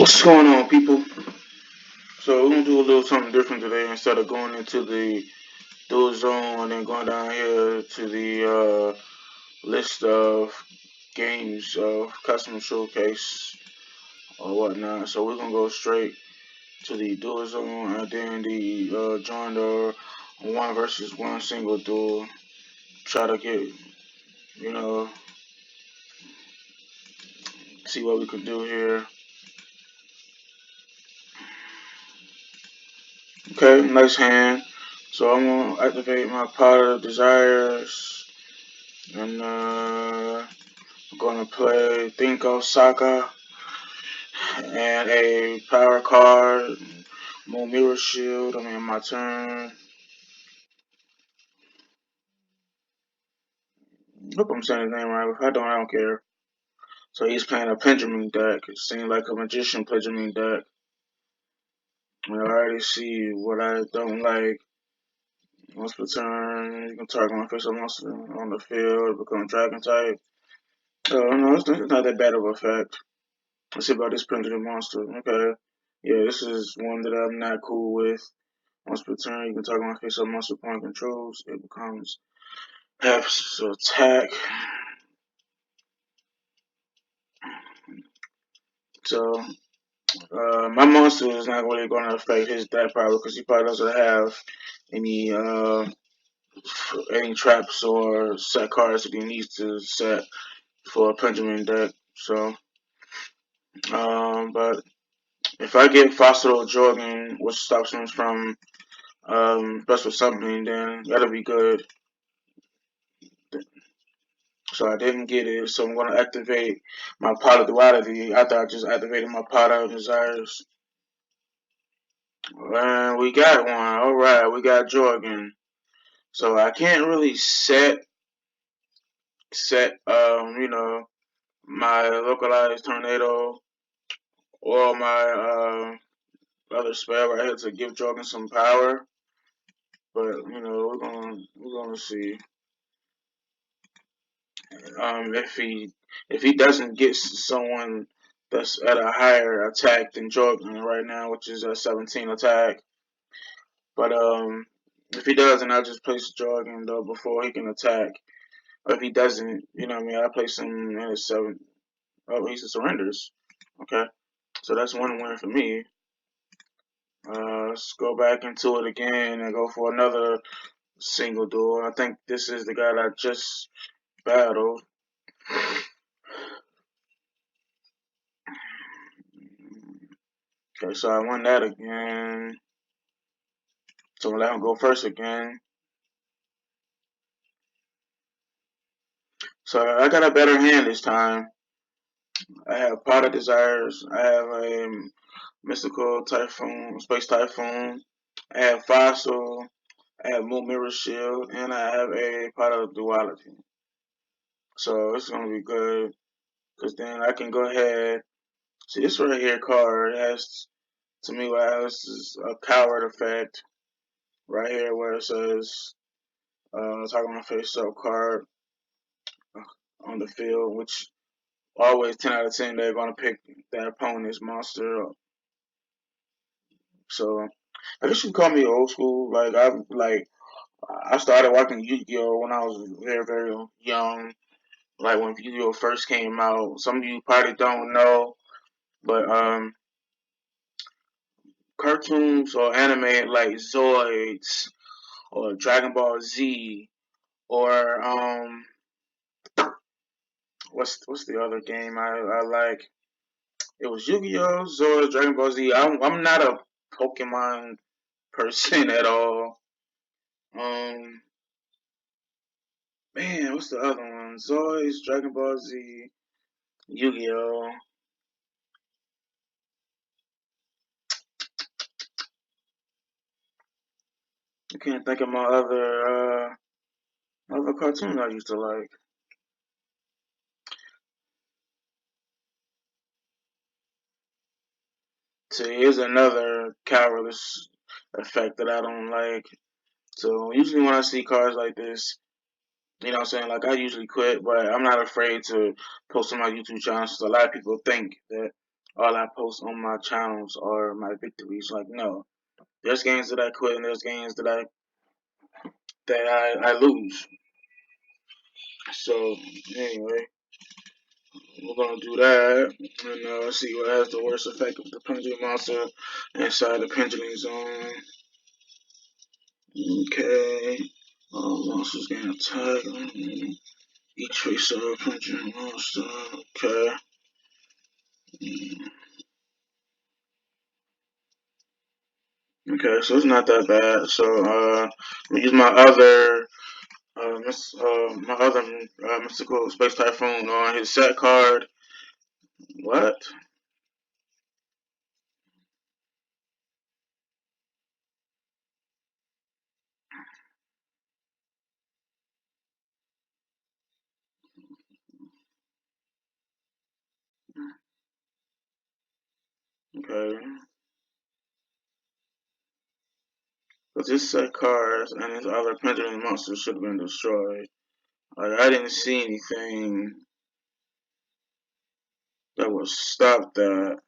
What's going on, people? So we're gonna do a little something different today. Instead of going into the dual zone and then going down here to the list of games of customer showcase or whatnot. So we're gonna go straight to the dual zone and then the join the one versus one single duel. Try to get, you know, see what we can do here. Okay, nice hand. So I'm gonna activate my pot of desires and I'm gonna play Think Osaka and a power card, more mirror shield. I mean, my turn. Hope I'm saying his name right. If I don't care. So he's playing a Pendulum deck. It seems like a Magician Pendulum deck. I already see what I don't like. Once per turn, you can target my face monster on the field, become Dragon type. So, no, it's not that bad of a effect. Let's see about this Pendulum monster. Okay. Yeah, this is one that I'm not cool with. Once per turn, you can target my face up monster upon controls. It becomes half attack. So my monster is not really going to affect his deck probably because he probably doesn't have any any traps or set cards that he needs to set for a Pendulum deck. So, but if I get Fossil Jordan, which stops him from special summoning, then that'll be good. So I didn't get it, so I'm gonna activate my pot of duality after I just activated my pot of desires. And we got one. Alright, we got Jorgen. So I can't really set my localized tornado or my other spell right here to give Jorgen some power. But we're gonna see. If he doesn't get someone that's at a higher attack than Jordan right now, which is a 17 attack. But if he does, then I'll just place Jordan though before he can attack. Or if he doesn't, I place him in a 7. Oh, he surrenders. Okay, so that's one win for me. Let's go back into it again and go for another single duel. I think this is the guy that I just battled. Okay, so I won that again. So we'll let him go first again. So I got a better hand this time. I have Pot of Desires. I have a Mystical Typhoon, Space Typhoon. I have Fossil. I have Moon Mirror Shield. And I have a Pot of Duality. So it's going to be good. Because then I can go ahead. See, this right here card has, to me, what has is a coward effect. Right here where it says, talking about face up card on the field, which always 10 out of 10 they're gonna pick that opponent's monster. So I guess you call me old school. I started watching Yu-Gi-Oh when I was very very young. Like when Yu-Gi-Oh first came out. Some of you probably don't know, but cartoons or anime like Zoids or Dragon Ball Z or what's the other game I like? It was Yu-Gi-Oh, Zoids, Dragon Ball Z. I'm not a Pokemon person at all. Um, Man, what's the other one? Zoids, Dragon Ball Z, Yu-Gi-Oh. I can't think of my other cartoon I used to like. See, here's another cowardice effect that I don't like. So usually when I see cards like this, what I'm saying? Like I usually quit, but I'm not afraid to post on my YouTube channel. So a lot of people think that all I post on my channels are my victories. Like no, there's games that I quit and there's games that I lose. So anyway, we're gonna do that and see what has the worst effect of the pendulum monster inside the pendulum zone. Okay. Monsters gain attack. Each face of a pendulum monster. Okay. Okay, so it's not that bad. So I'm gonna use my other mystical space typhoon on his set card. What? Okay. Because his set cards and his other pendulum monsters should have been destroyed. Like I didn't see anything that would stop that.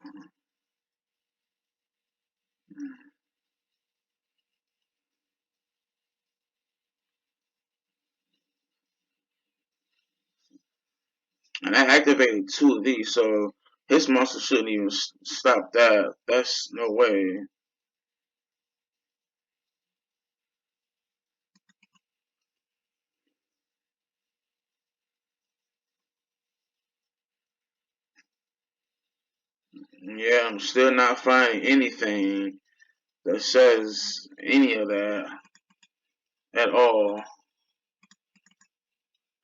And I activated two of these, so his monster shouldn't even stop that. That's no way. Yeah, I'm still not finding anything that says any of that at all.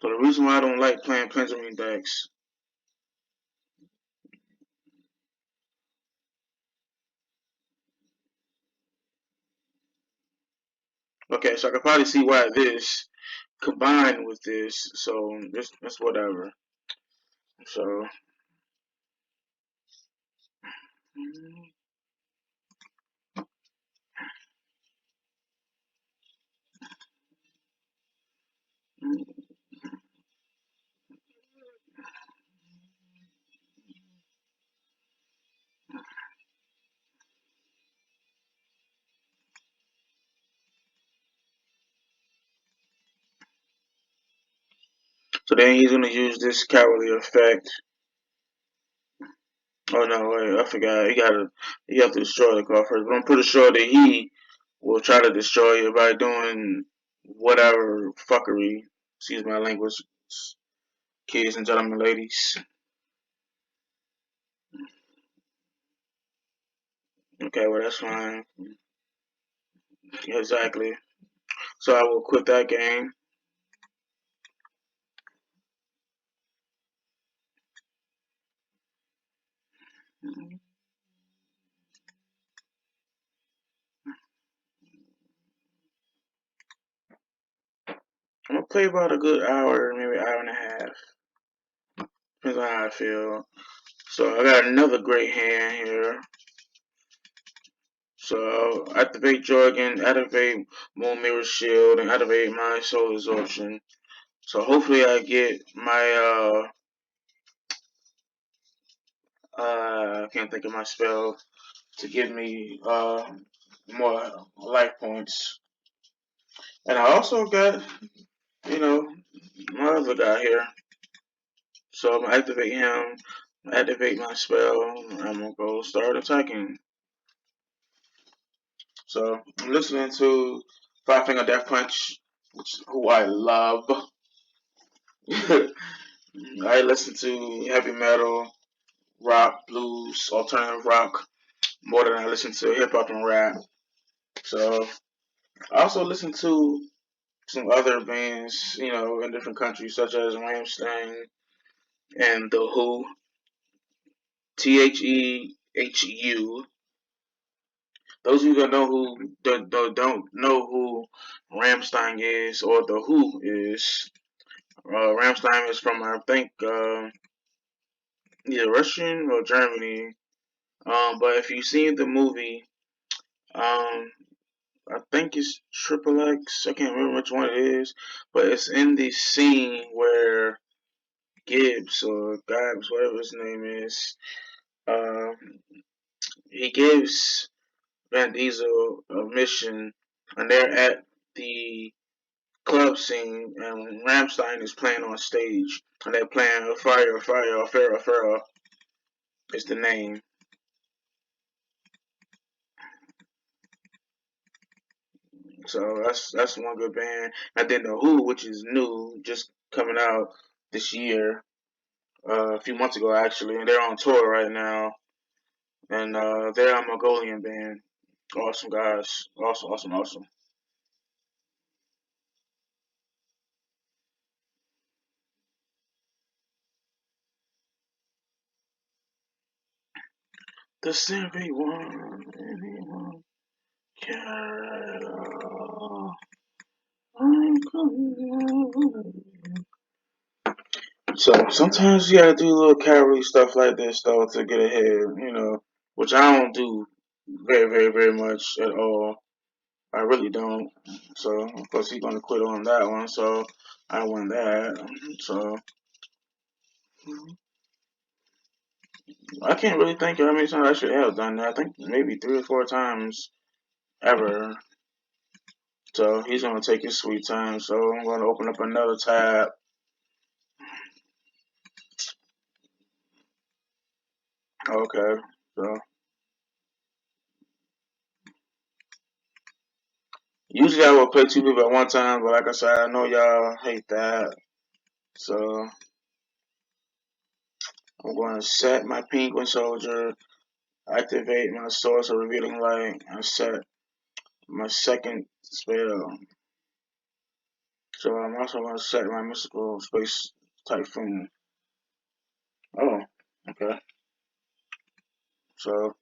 So the reason why I don't like playing Pendulum decks. Okay, so I can probably see why this combined with this. So this whatever. So then he's gonna use this cowardly effect. Oh no, wait, I forgot. You have to destroy the card first. But I'm pretty sure that he will try to destroy it by doing whatever fuckery. Excuse my language, kids and gentlemen, ladies. Okay, well that's fine. Yeah, exactly. So I will quit that game. I'm gonna play about a good hour, maybe an hour and a half. Depends on how I feel. So I got another great hand here. So activate Jorgen, activate Moon Mirror Shield, and activate my Soul Absorption. So hopefully I get my I can't think of my spell to give me more life points. And I also got, you know, my other guy here. So I'm gonna activate him, activate my spell, I'm gonna go start attacking. So I'm listening to Five Finger Death Punch, who I love. I listen to heavy metal, rock, blues, alternative rock more than I listen to hip hop and rap. So I also listen to some other bands, in different countries, such as Ramstein and The Who, THEHU. Those of you that know who don't know who Ramstein is or The Who is, Ramstein is from I think either Russian or Germany. But if you've seen the movie, um, I think it's Triple X. I can't remember which one it is, but it's in the scene where Gibbs or Gibbs, whatever his name is, Uh, he gives Van Diesel a mission, and they're at the club scene, and Ramstein is playing on stage, and they're playing "Fire, Fire, Fire, Fire" is the name. So that's one good band. And then the Who, which is new, just coming out this year, a few months ago actually, and they're on tour right now. And they're a Mongolian band. Awesome guys. Awesome, awesome, awesome. Does anyone care at all? So sometimes you gotta do little calorie stuff like this though to get ahead, which I don't do very, very, very much at all. I really don't. So of course he's gonna quit on that one. So I won that. So I can't really think of how many times I should have done that. I think maybe 3 or 4 times ever. So he's gonna take his sweet time. So I'm gonna open up another tab. Okay. So usually I will play two people at one time, but like I said, I know y'all hate that. So I'm going to set my penguin soldier, activate my source of revealing light, and set my second spell. So I'm also going to set my mystical space typhoon. Oh, okay. So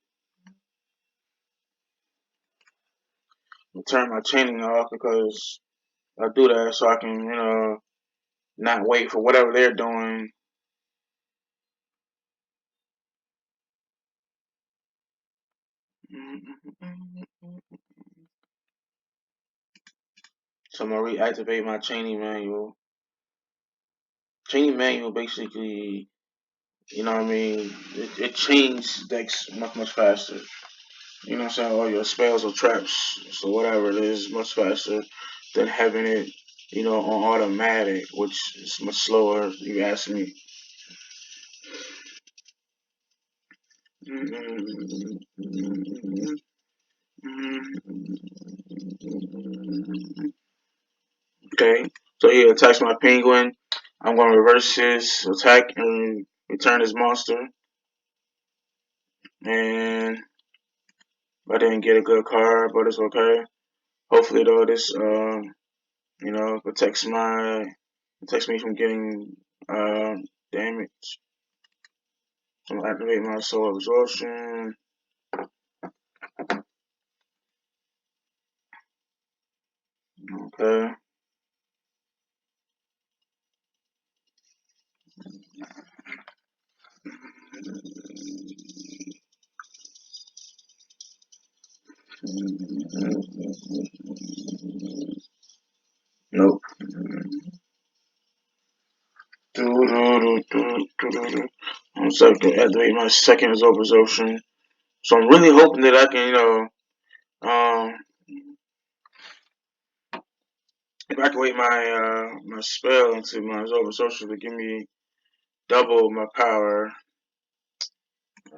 I'll turn my chaining off because I do that so I can, not wait for whatever they're doing. So I'm gonna reactivate my chaining manual. Chaining manual basically, what I mean, it chains decks much much faster. You know what I'm saying? All your spells or traps, so whatever it is, much faster than having it, on automatic, which is much slower. You ask me. Okay, so he attacks my penguin. I'm going to reverse his attack and return his monster. And I didn't get a good card, but it's okay. Hopefully, though, this protects me from getting damage. So I'm gonna activate my soul absorption. Okay. Nope. I'm so to activate my second absorption. So I'm really hoping that I can, evacuate my spell into my absorption to give me double my power.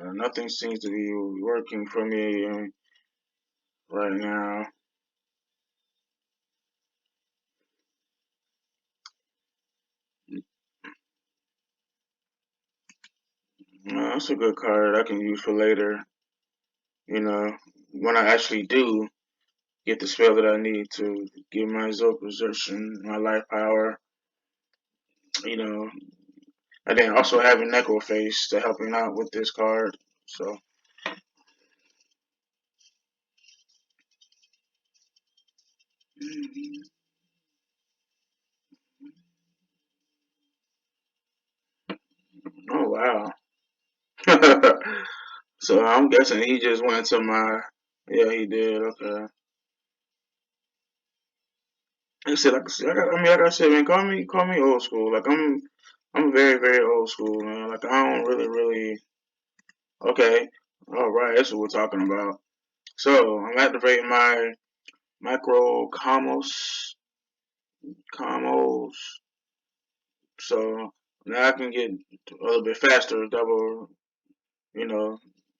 Nothing seems to be working for me right now. That's a good card I can use for later. You know, when I actually do get the spell that I need to give my absorption, my life power. You know, and then also having Necroface to help him out with this card. So, oh wow. So I'm guessing he just went to my. Yeah, he did. Okay. Like I said, man, call me old school. Like I'm very, very old school, man. Like I don't really, really Okay. All right. That's what we're talking about. So I'm activating my micro combos. So now I can get a little bit faster, you know,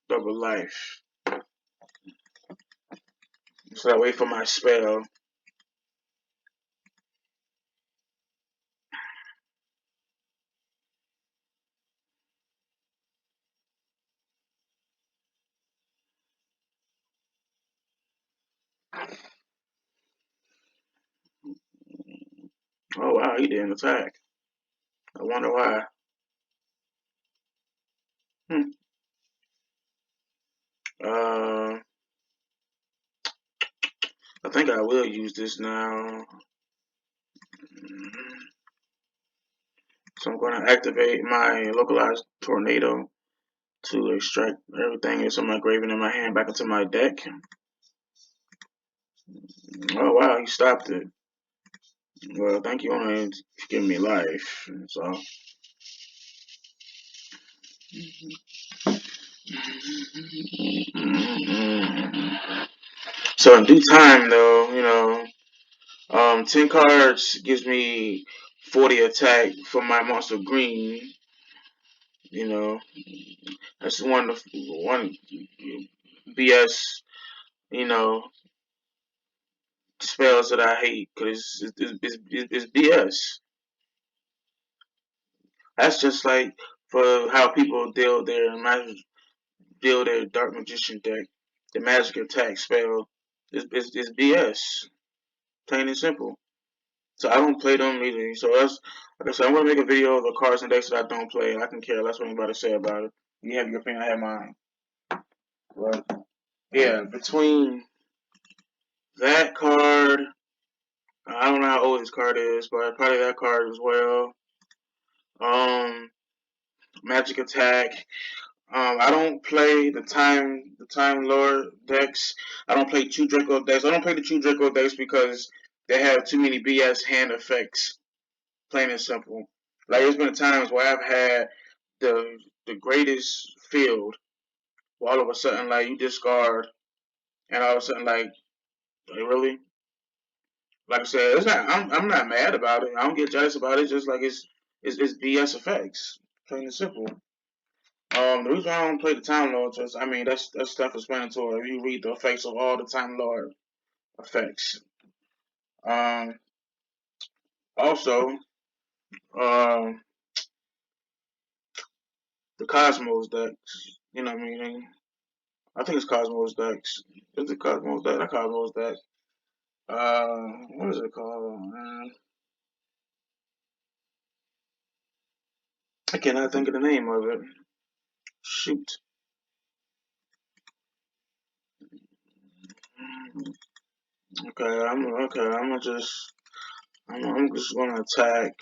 double life. So I wait for my spell. Oh wow, he didn't attack. I wonder why. Hmm. Uh, I think I will use this now. So I'm going to activate my localized tornado to extract everything that's in my graving in my hand back into my deck. Oh wow, he stopped it. Well, thank you on giving me life. So, so in due time, though, 10 cards gives me 40 attack for my monster green. You know, that's one BS. You know, spells that I hate because it's BS. That's just like for how people deal their dark magician deck. The magic attack spell is BS, plain and simple. So I don't play them either. So that's like I said, I'm gonna make a video of the cards and decks that I don't play. I can care less what anybody say about it. You have your opinion, I have mine. But yeah, between that card, I don't know how old this card is, but probably that card as well. Um, Magic Attack. I don't play the Time Lord decks. I don't play two Draco decks. I don't play the two Draco decks because they have too many BS hand effects. Plain and simple. Like there's been times where I've had the greatest field, where all of a sudden like you discard, and all of a sudden like really, like I said, it's not. I'm not mad about it. I don't get jealous about it. It's just like it's BS effects. Plain and simple. The reason I don't play the Time Lord is, I mean, that's self-explanatory. If you read the effects of all the Time Lord effects, um, also, um, the Cosmos decks. You know what I mean? I think it's Cosmos decks. Is it Cosmos deck? Not Cosmos deck. What is it called? I cannot think of the name of it. Shoot. Okay. I'm just gonna attack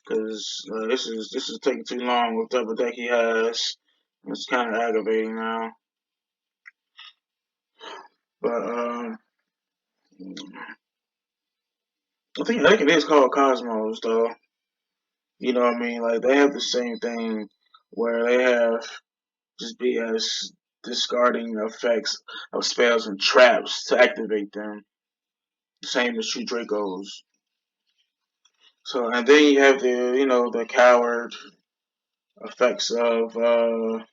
because this is taking too long with the deck he has. It's kind of aggravating now. But I think it is called Cosmos though. You know what I mean? Like they have the same thing where they have just BS discarding effects of spells and traps to activate them. Same as True Dracos. So and then you have the coward effects of I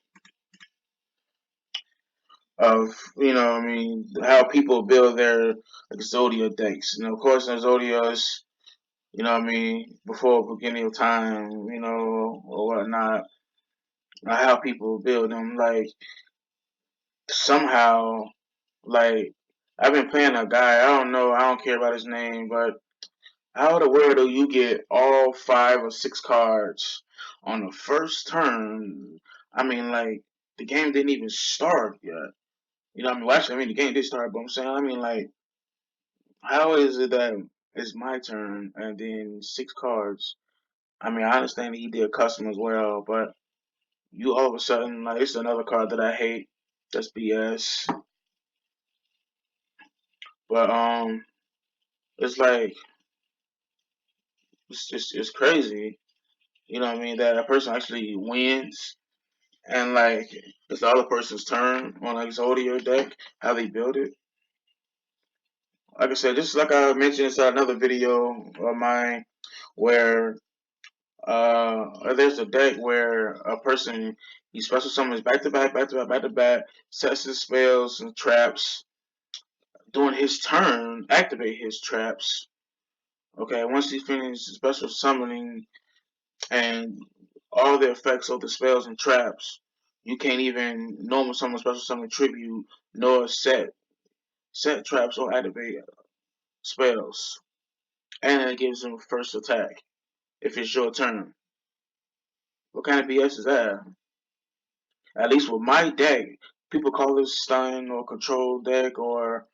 mean how people build their like Zodia decks. Of course, the Zodias, I mean, before beginning of time, or whatnot, how people build them. Like somehow, like I've been playing a guy. I don't know. I don't care about his name, but how the world do you get all 5 or 6 cards on the first turn? I mean, like the game didn't even start yet. I mean, well, actually, I mean the game did start, but I'm saying, I mean, like, how is it that it's my turn and then 6 cards? I mean, I understand that he did custom as well, but you all of a sudden like it's another card that I hate. That's BS. But it's like it's crazy. You know what I mean? That a person actually wins, and like it's the other person's turn on like Zodiac deck, how they build it. Like I said, just like I mentioned inside another video of mine, where there's a deck where a person he special summons back to back, back to back, back to back, sets his spells and traps during his turn, activate his traps. Okay, once he finishes special summoning and all the effects of the spells and traps, you can't even normal summon, special summon, tribute, nor set traps or activate spells. And it gives him first attack if it's your turn. What kind of BS is that? At least with my deck, people call this stun or control deck or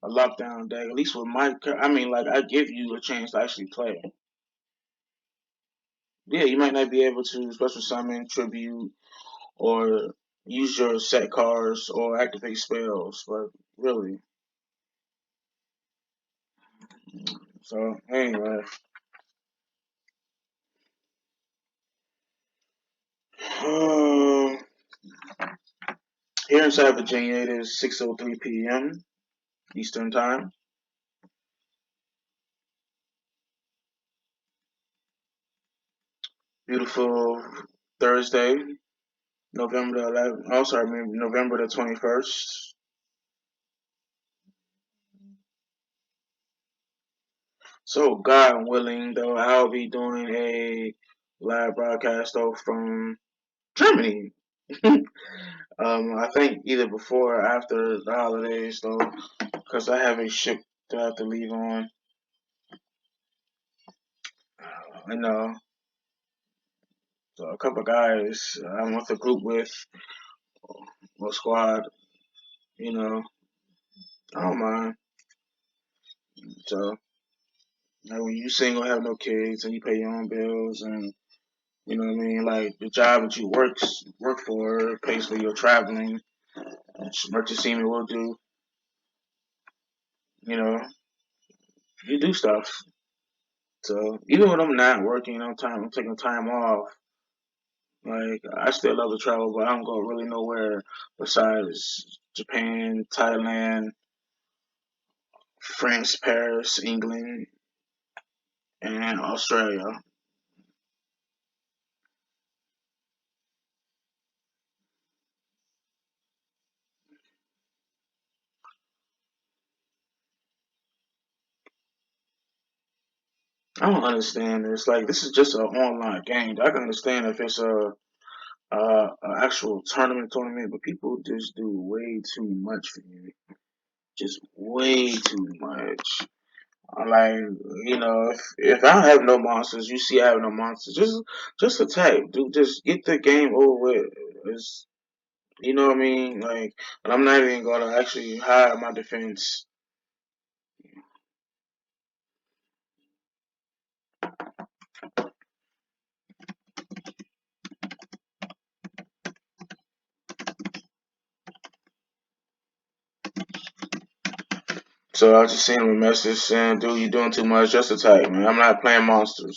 a lockdown deck. At least with my, I mean, like I give you a chance to actually play. Yeah, you might not be able to special summon, tribute, or use your set cards or activate spells, but really. So anyway, here inside Virginia, it is 6:03 p.m. Eastern Time. Beautiful Thursday, November the 11th. Oh, sorry, November the 21st. So, God willing, though, I'll be doing a live broadcast though from Germany. I think either before or after the holidays, though, because I have a ship that I have to leave on. I know. So a couple of guys I'm with a group with, or squad, you know, I don't mind. So, like when you single, have no kids, and you pay your own bills, and you know what I mean, like the job that you work for pays for your traveling, which merchant seaman will do. You know, you do stuff. So even when I'm not working, I'm taking time off. Like I still love to travel, but I don't go really nowhere besides Japan, Thailand, France, Paris, England, and Australia. I don't understand this. Like this is just an online game. I can understand if it's a actual tournament, but people just do way too much for me. Just way too much. Like if I have no monsters, you see I have no monsters. Just attack, dude. Just get the game over with. It's, you know what I mean? Like, and I'm not even gonna actually hide my defense. So I just sent him a message saying, "Dude, you're doing too much. Just attack, man. I'm not playing monsters."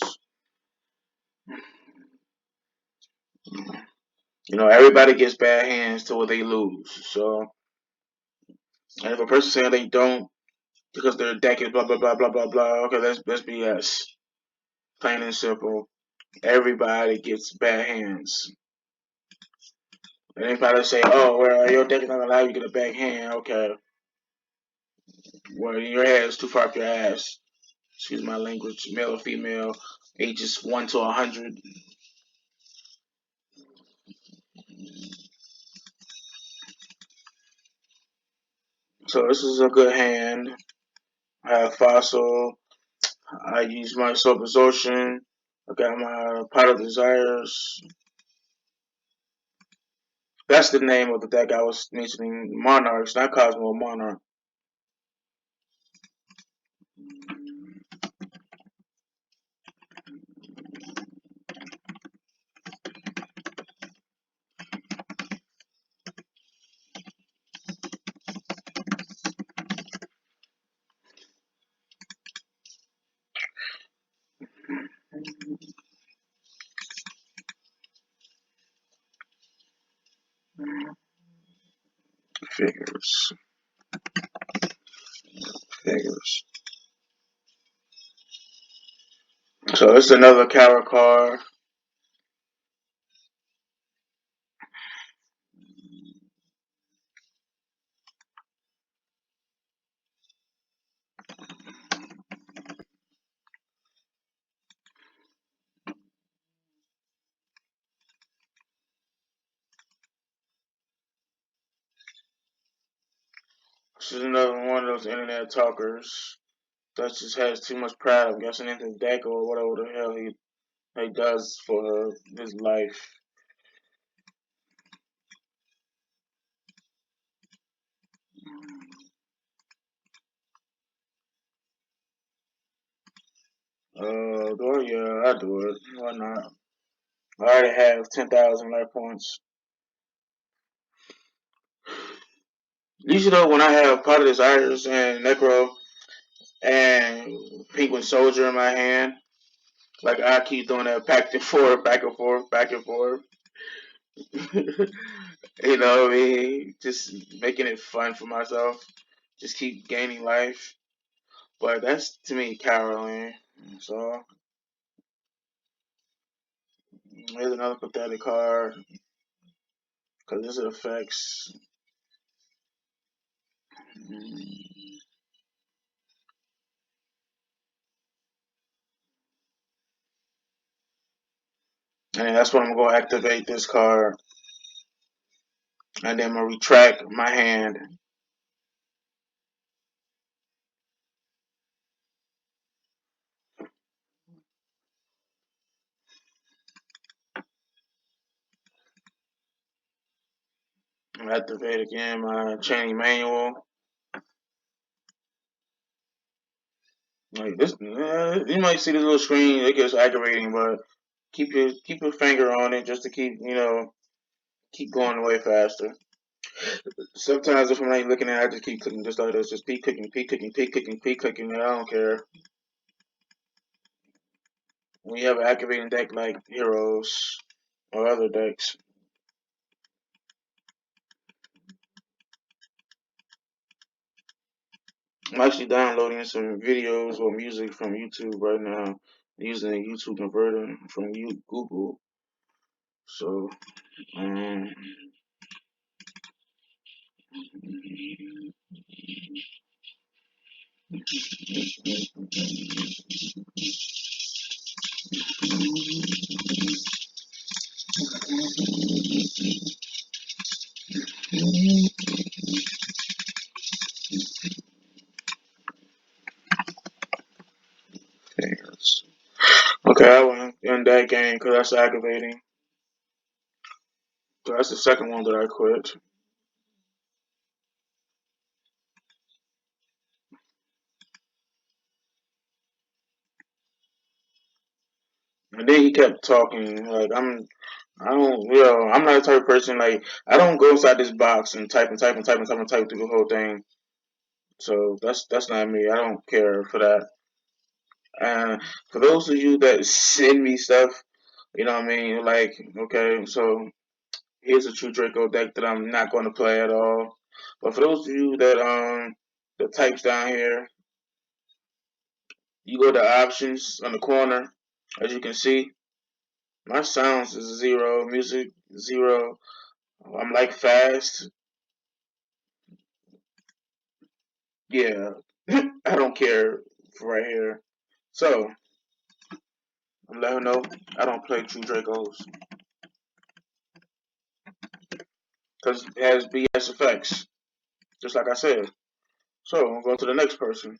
Everybody gets bad hands till they lose. So, and if a person saying they don't because their deck is blah blah blah blah blah blah, okay, that's BS. Plain and simple. Everybody gets bad hands. And anybody say, "Oh, well, your deck is not gonna allow you to get a bad hand," okay. Well, your head is too far up your ass. Excuse my language. Male or female, ages 1 to 100. So this is a good hand. I have fossil. I use my soul absorption. I got my pot of desires. That's the name of the deck I was mentioning. Monarchs, not Cosmo Monarch. Figures. Figures. So it's another Kara card. This is another one of those internet talkers that just has too much pride, I'm guessing, into the deck or whatever the hell he does for his life. Do it? Yeah, I do it. Why not? I already have 10,000 life points. Usually, though, when I have Pot of Desires and Necro and Penguin Soldier in my hand, like I keep doing that back and forth, back and forth, back and forth. You know what I mean? Just making it fun for myself. Just keep gaining life. But that's to me Caroline. So here's another pathetic card because this affects. And that's when I'm going to activate this card. And then I'm going to retract my hand. Activate again my chaining manual. Like this, you might see this little screen. It gets aggravating, but keep your finger on it just to keep going way faster. Sometimes if I'm not looking at it, I just keep clicking just like this. Just keep clicking, keep clicking, keep clicking, keep clicking. I don't care. When you have an activating deck like Heroes or other decks. I'm actually downloading some videos or music from YouTube right now using a YouTube converter from Google. So, um, okay, I want to end that game because that's aggravating. So that's the second one that I quit. And then he kept talking like I'm not the type of person like I don't go inside this box and type and type and type and type and type through the whole thing. So that's not me. I don't care for that. And for those of you that send me stuff, you know what I mean? Like, okay, so here's a true Draco deck that I'm not going to play at all. But for those of you that the types down here, you go to options on the corner. As you can see, my sounds is zero, music zero. I'm like fast. Yeah, I don't care for right here. So I'm letting her know I don't play true Dracos because it has BS effects, just like I said. So I'm going to the next person.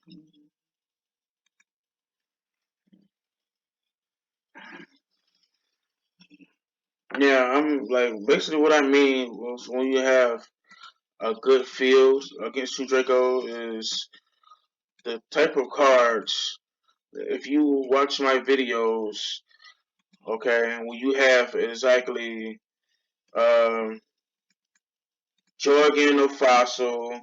Yeah, I'm like basically what I mean was when you have a good field against two Draco is the type of cards. If you watch my videos, okay, when you have exactly Jorgen or Fossil,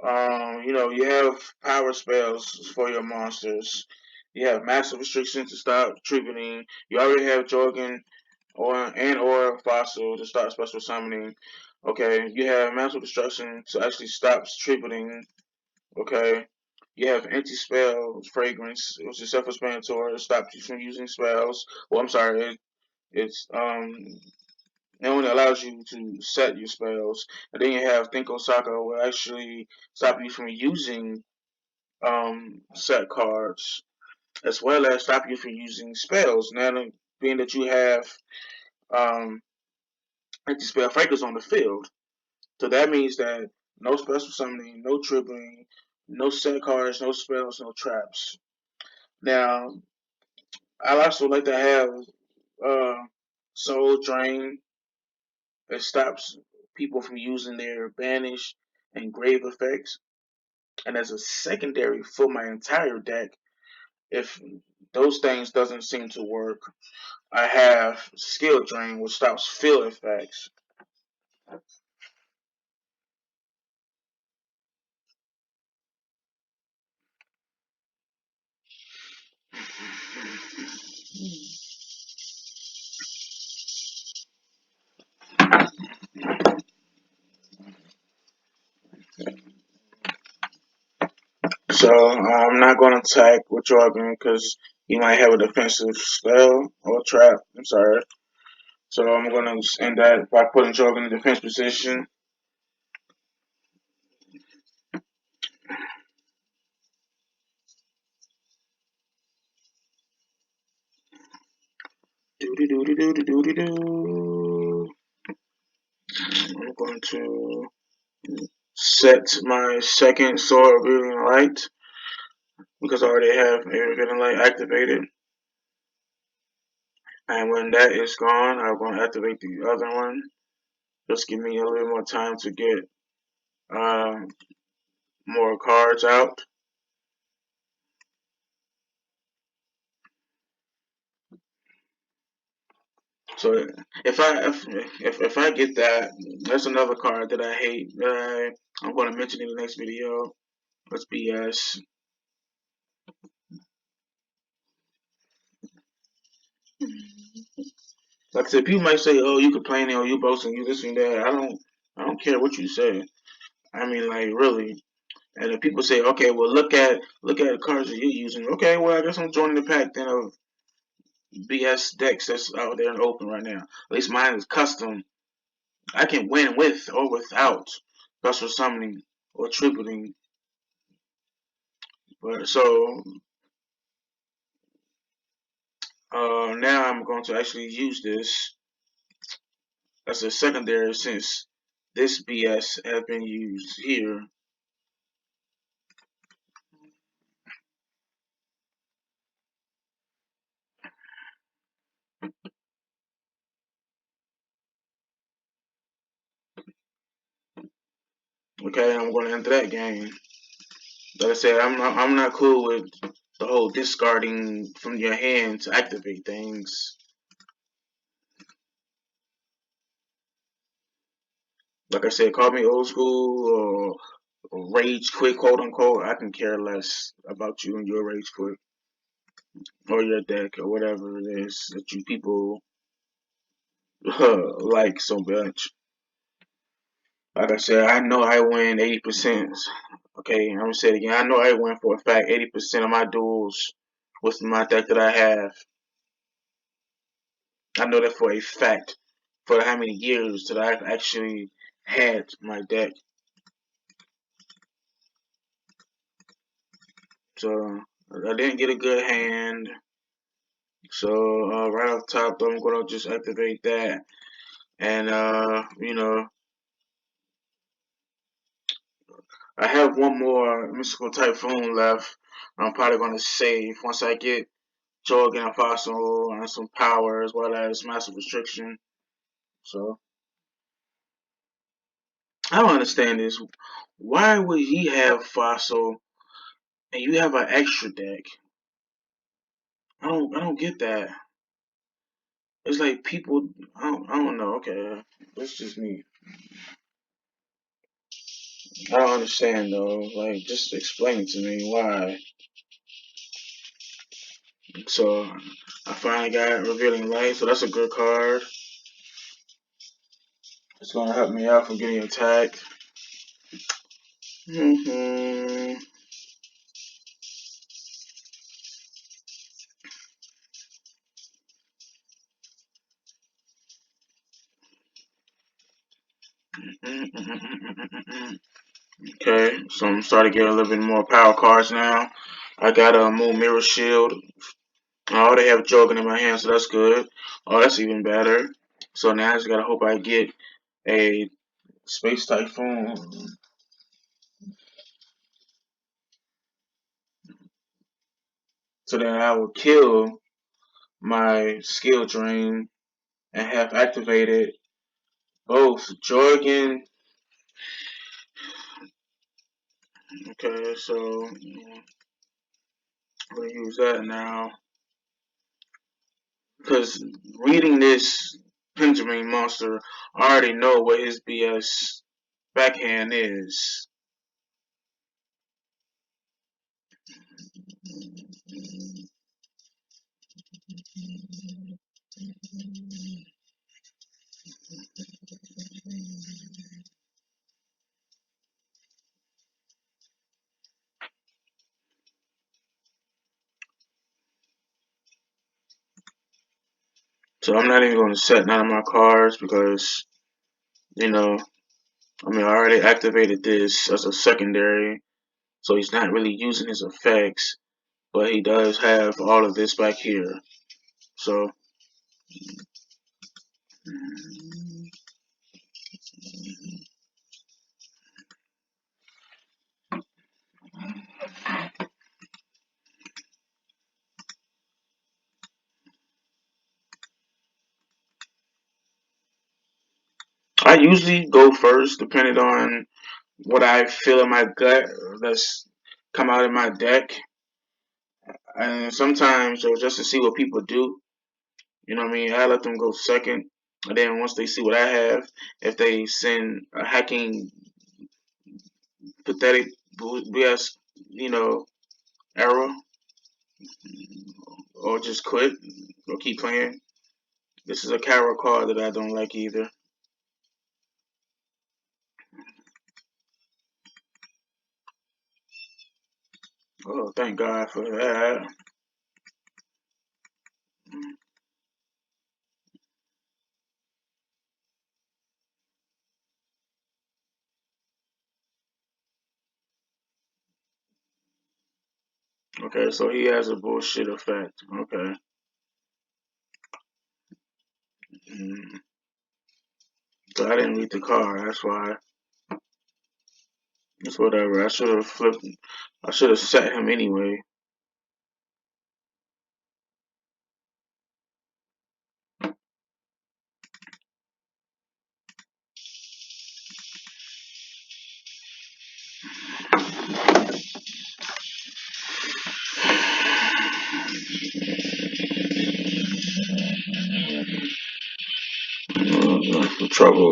you have power spells for your monsters. You have massive restrictions to stop triggering. You already have Jorgen or Fossil to start special summoning. Okay, you have mental destruction to actually stops tripping. Okay, you have anti-spell fragrance, which is self-explanatory. It stops you from using spells. Well, I'm sorry, it only allows you to set your spells. And then you have Think Osaka, will actually stop you from using set cards, as well as stop you from using spells. Now, being that you have um, anti-spell fragrance on the field, so that means that no special summoning, no tripling, no set cards, no spells, no traps. Now, I also like to have uh, Soul Drain. It stops people from using their banish and grave effects. And as a secondary for my entire deck, if those things doesn't seem to work, I have Skill Drain, which stops field effects. So I'm not going to attack with Jorgen because he might have a defensive spell or trap. I'm sorry. So I'm going to end that by putting Jorgen in defense position. Doody doody doody doody doo. I'm going to set my second sword revealing light because I already have a revealing light activated. And when that is gone, I'm going to activate the other one. Just give me a little more time to get um, more cards out. So if I get that, that's another card that I hate. I'm going to mention in the next video. That's BS. Like I said, people might say, "Oh, you complaining, or you boasting, you this and that." I don't care what you say. I mean, like really. And if people say, "Okay, well, look at the cards that you're using," okay, well, I guess I'm joining the pack then of BS decks that's out there and open right now. At least mine is custom. I can win with or without special summoning or tripling. But so now I'm going to actually use this as a secondary since this BS has been used here. Okay, I'm going to enter that game. Like I said, I'm not cool with the whole discarding from your hand to activate things. Like I said, call me old school or rage quit, quote unquote. I can care less about you and your rage quit or your deck or whatever it is that you people like so much. Like I said, I know I win 80%. Okay, I'm gonna say it again. I know I win for a fact 80% of my duels with my deck that I have. I know that for a fact. For how many years that I've actually had my deck. So I didn't get a good hand. So right off top, I'm gonna just activate that, and I have one more mystical typhoon left. I'm probably gonna save once I get Jorgen and Fossil and some power as well as massive restriction. So I don't understand this. Why would he have Fossil and you have an extra deck? I don't get that. It's like people. I don't know. Okay, that's just me. I don't understand though. Like, just explain to me why. So I finally got revealing light. So that's a good card. It's gonna help me out from getting attacked. Hmm. Okay, so I'm starting to get a little bit more power cards now. I got a Moon Mirror Shield. I already have Jogan in my hand, so that's good. Oh, that's even better. So now I just gotta hope I get a Space Typhoon. So then I will kill my skill drain and have activated both Jorgen. Okay, so I'm gonna use that now. Because reading this Benjamin monster, I already know what his BS backhand is. So I'm not even going to set none of my cards because, you know, I already activated this as a secondary, so he's not really using his effects, but he does have all of this back here. So, I usually go first, depending on what I feel in my gut that's come out in my deck. And sometimes, just to see what people do, you know what I mean? I let them go second. And then once they see what I have, if they send a hacking, pathetic BS, error, or just quit, or keep playing. This is a Carol card that I don't like either. Oh, thank God for that. Okay, so he has a bullshit effect. Okay. Mm. So I didn't read the card. That's why. It's whatever. I should have flipped. I should have set him anyway.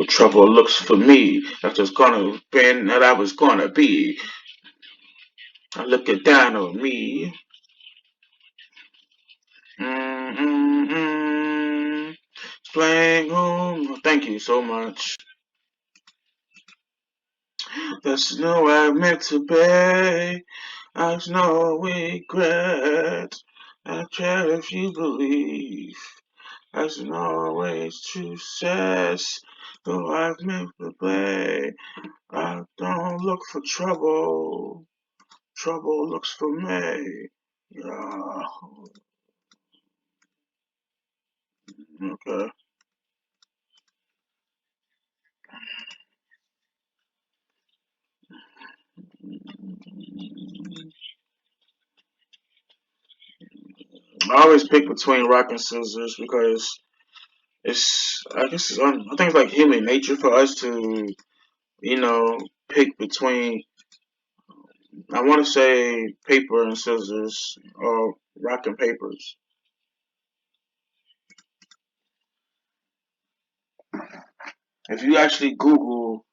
Trouble looks for me. That's just gonna been that I was gonna be. Looking down on me. Mm-mm-mm. Playing home. Thank you so much. There's no I meant to be. There's no regret. I care if you believe. There's always true success. Though I've meant to play. I don't look for trouble. Trouble looks for me. Yeah. Okay. I always pick between rock and scissors because I guess I think it's like human nature for us to, you know, pick between, I want to say paper and scissors or rock and papers. If you actually Google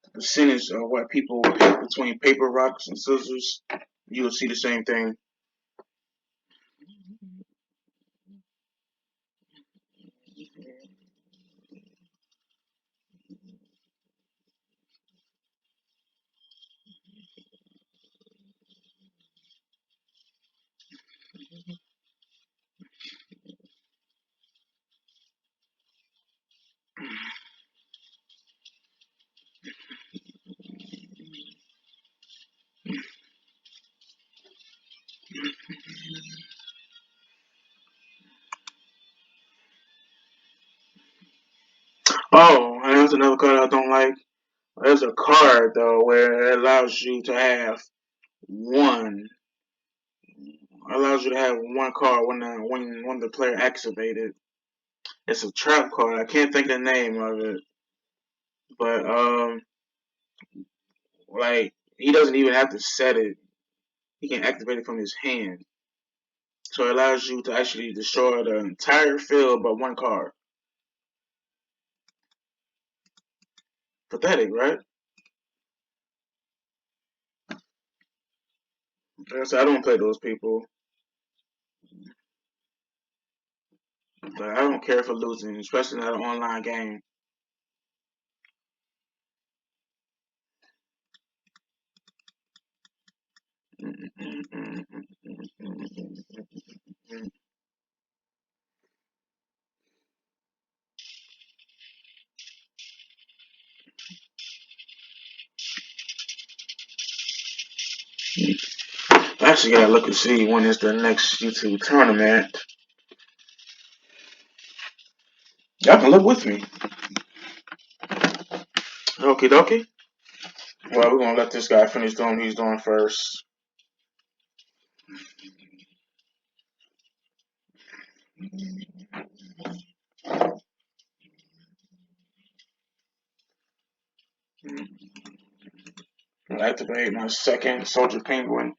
the percentage of what people pick between paper, rocks, and scissors, you will see the same thing. Oh, and there's another card I don't like. There's a card though where it one allows you to have one card when the player activated. It's a trap card. I can't think of the name of it, but like he doesn't even have to set it. He can activate it from his hand. So it allows you to actually destroy the entire field but one card. Pathetic, right? Like I said, I don't play those people. But I don't care for losing, especially in an online game. I actually gotta look and see when is the next YouTube tournament. Y'all can look with me. Okie dokie. Well, we're gonna let this guy finish doing what he's doing first. I'll activate my second Soldier Penguin.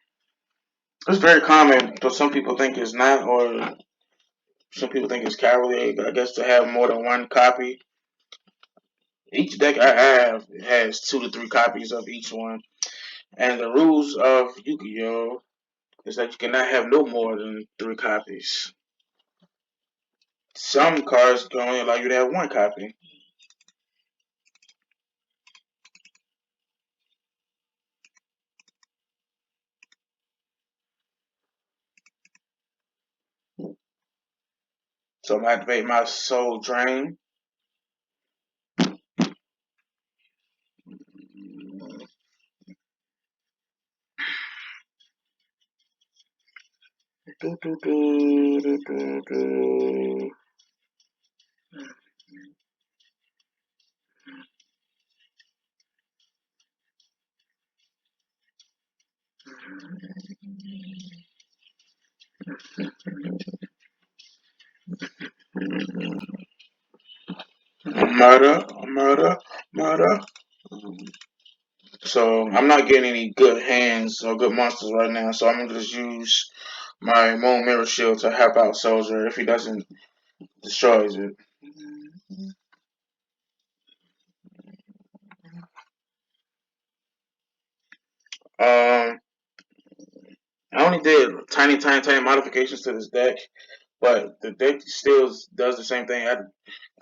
It's very common, but some people think it's not, or some people think it's cowardly, I guess, to have more than one copy. Each deck I have has 2 to 3 copies of each one. And the rules of Yu-Gi-Oh! Is that you cannot have no more than 3 copies. Some cards can only allow you to have one copy. So I'm gonna activate my Soul Drain. Do, do, do, do, do, do. Murder, murder, murder. So I'm not getting any good hands or good monsters right now. So I'm gonna just use my Moon Mirror Shield to help out Soldier if he doesn't destroys it. Um, I only did tiny modifications to this deck, but the deck still does the same thing. It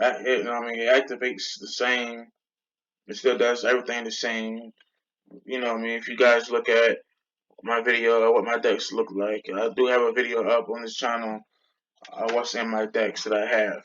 activates the same. It still does everything the same. If you guys look at my video of what my decks look like, I do have a video up on this channel of what's in my decks that I have.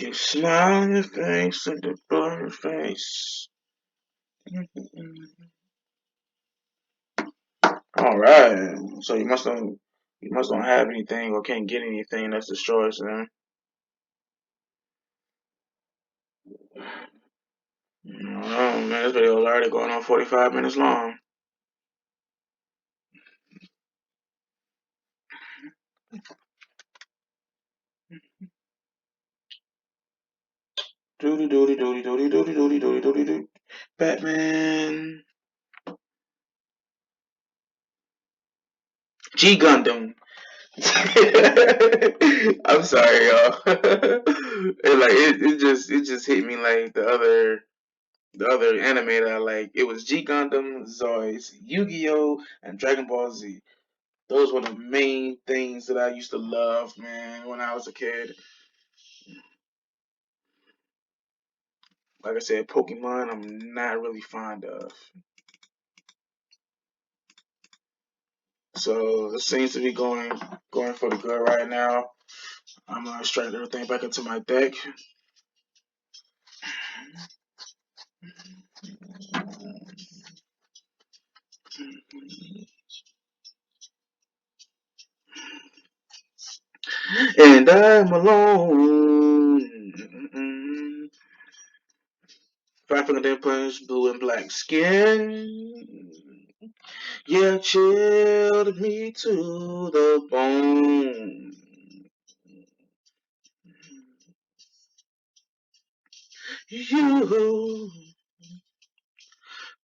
You smile on your face and the blow on your face. All right. So you must don't have anything or can't get anything that's destroys them. Oh man, this video is already going on 45 minutes long. Doody doody doody doody doody doody doody doody doody. Batman. G Gundam. I'm sorry, y'all. It just hit me like the other anime that I like. It was G Gundam, Zoids, Yu-Gi-Oh, and Dragon Ball Z. Those were the main things that I used to love, man, when I was a kid. like I said, Pokemon I'm not really fond of. So this seems to be going for the good right now. I'm gonna straighten everything back into my deck. And I'm alone. Five finger death punch, blue and black skin. Yeah, chilled me to the bone. You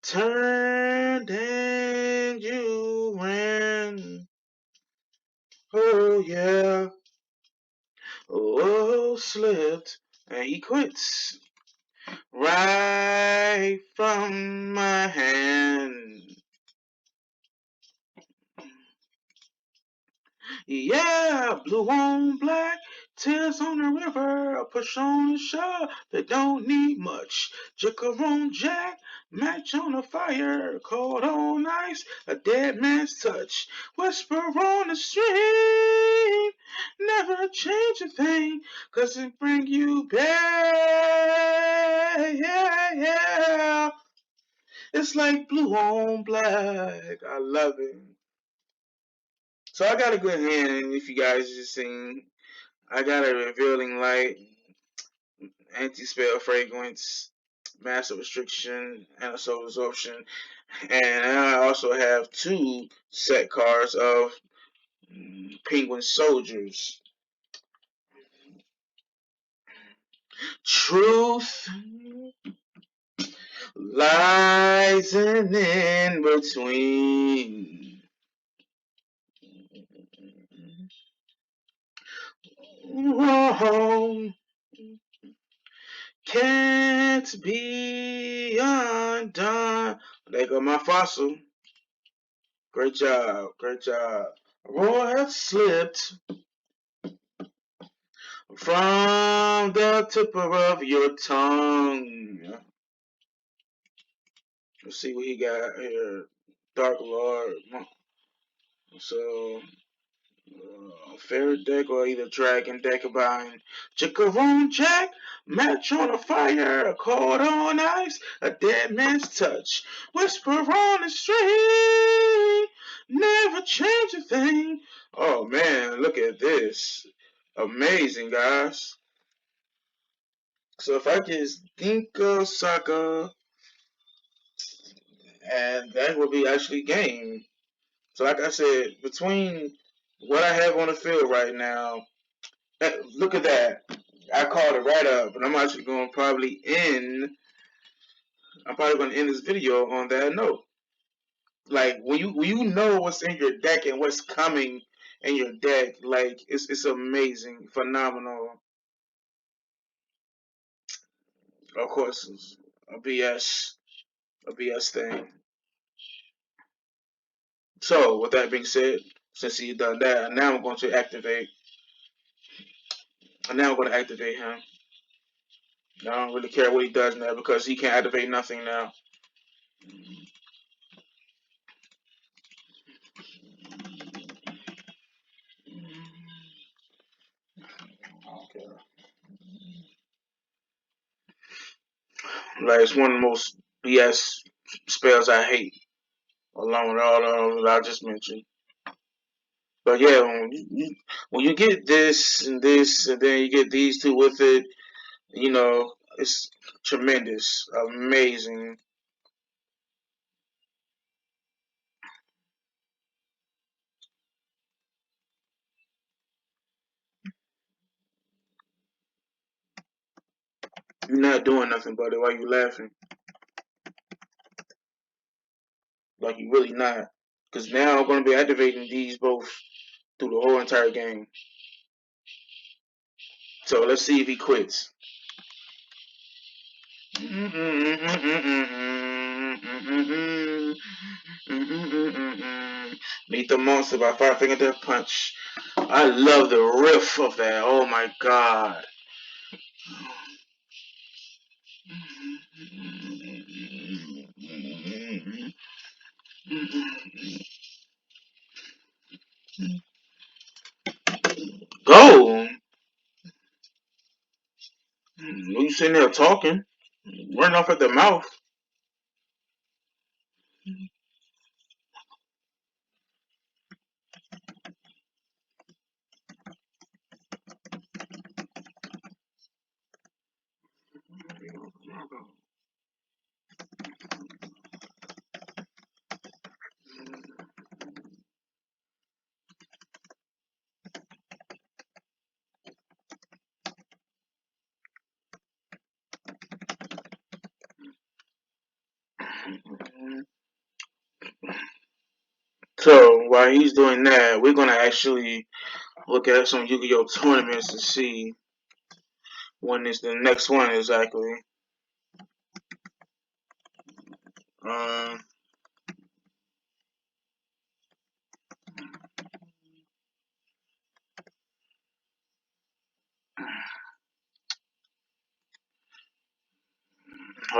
turned and you ran. Oh yeah. Oh, slipped and he quits right from my hand. Yeah, blue on black, tears on the river, a push on the shore that don't need much. Jicker on jack, match on the fire, cold on ice, a dead man's touch. Whisper on the stream, never change a thing, 'cause it bring you back. Yeah, yeah. It's like blue on black. I love it. So I got a good hand if you guys just seen. I got a revealing light, anti-spell fragrance, massive restriction, and a soul absorption. And I also have two set cards of penguin soldiers. Truth lies in between. Wrong can't be undone. There go my fossil. Great job, great job. Roy has slipped from the tip of your tongue. Let's see what he got here. Dark Lord. So, Fairy deck or either Dragon deck combined. Chickaroon Jack, match on a fire, a cold on ice, a dead man's touch. Whisper on the street, never change a thing. Oh man, look at this. Amazing, guys. So if I just think of Saka, and that will be actually game. So like I said, between what I have on the field right now, look at that. I called it right up, and I'm actually going to probably end. I'm probably going to end this video on that note. Like when you know what's in your deck and what's coming in your deck, like it's amazing, phenomenal. Of course, it's a BS thing. So with that being said, since he's done that, now I'm going to activate. And now I'm going to activate him. I don't really care what he does now because he can't activate nothing now. Okay. Like it's one of the most BS spells I hate, along with all that I just mentioned. But yeah, when you get this and then you get these two with it, it's tremendous, amazing. You're not doing nothing, buddy. Why you laughing? Like you really not. Because now I'm going to be activating these both through the whole entire game. So let's see if he quits. Meet the Monster by Five Finger Death Punch. I love the riff of that. Oh my god. Go. You sitting there talking, running off at the mouth. So while he's doing that, we're gonna actually look at some Yu-Gi-Oh tournaments to see when is the next one exactly. Um,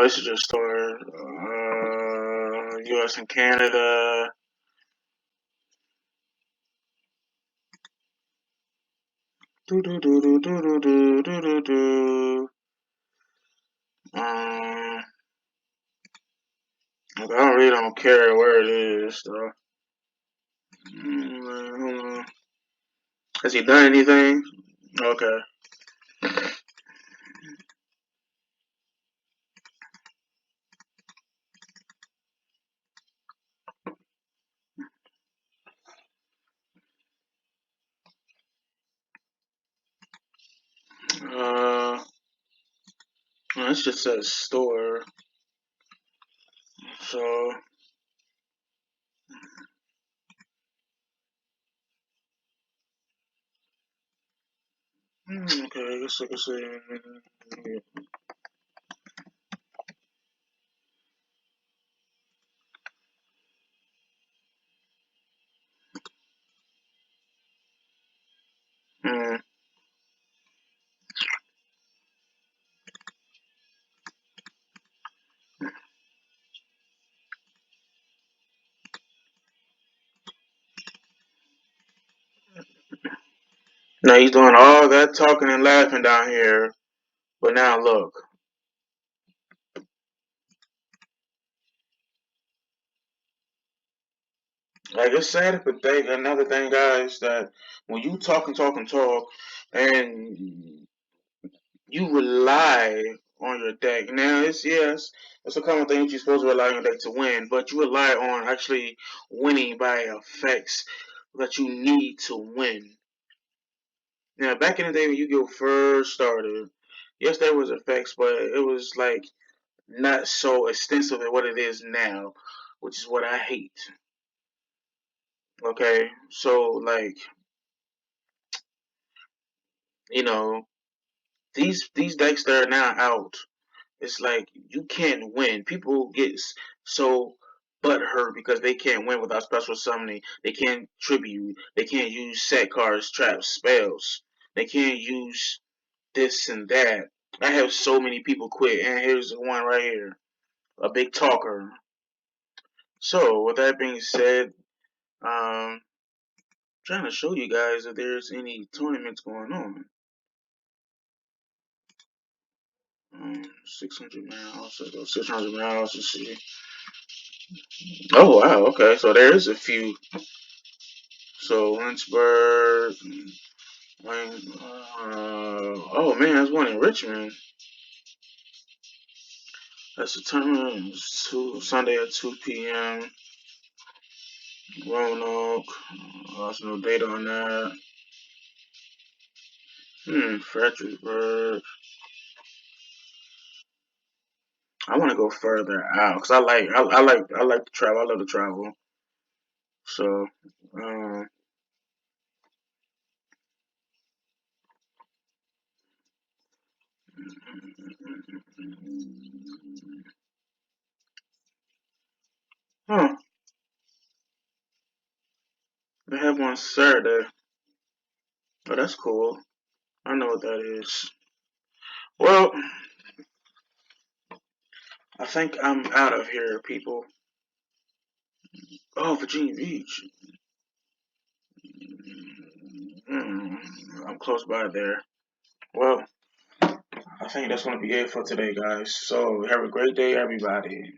this is just start. U.S. and Canada. Do do do do do do do do do do. I really don't care where it is though. Has he done anything? Okay. Uh, this just says store. So, okay, I guess I can say. Hmm. Now he's doing all that talking and laughing down here, but now look. Like it's sad, but another thing, guys, that when you talk and talk and talk, and you rely on your deck. Now it's yes, it's a common thing that you're supposed to rely on your deck to win, but you rely on actually winning by effects that you need to win. Now back in the day when Yu-Gi-Oh first started, yes, there was effects, but it was like not so extensive as what it is now, which is what I hate. Okay, so like you know these decks that are now out, it's like you can't win. People get so butthurt because they can't win without special summoning. They can't tribute. They can't use set cards, traps, spells. They can't use this and that. I have so many people quit, and here's one right here, a big talker. So with that being said, trying to show you guys if there's any tournaments going on. 600 miles. Let's go 600 miles to see. Oh wow, okay. So there is a few. So Lynchburg. Oh man, there's one in Richmond. That's a tournament. It's Sunday at 2 p.m. Roanoke. There's no data on that. Fredericksburg. I want to go further out because I like to travel. I love to travel. So, um, huh? They have one Saturday. Oh, that's cool. I know what that is. Well, I think I'm out of here, people. Oh, Virginia Beach. Hmm, I'm close by there. Well, I think that's going to be it for today, guys. So have a great day, everybody.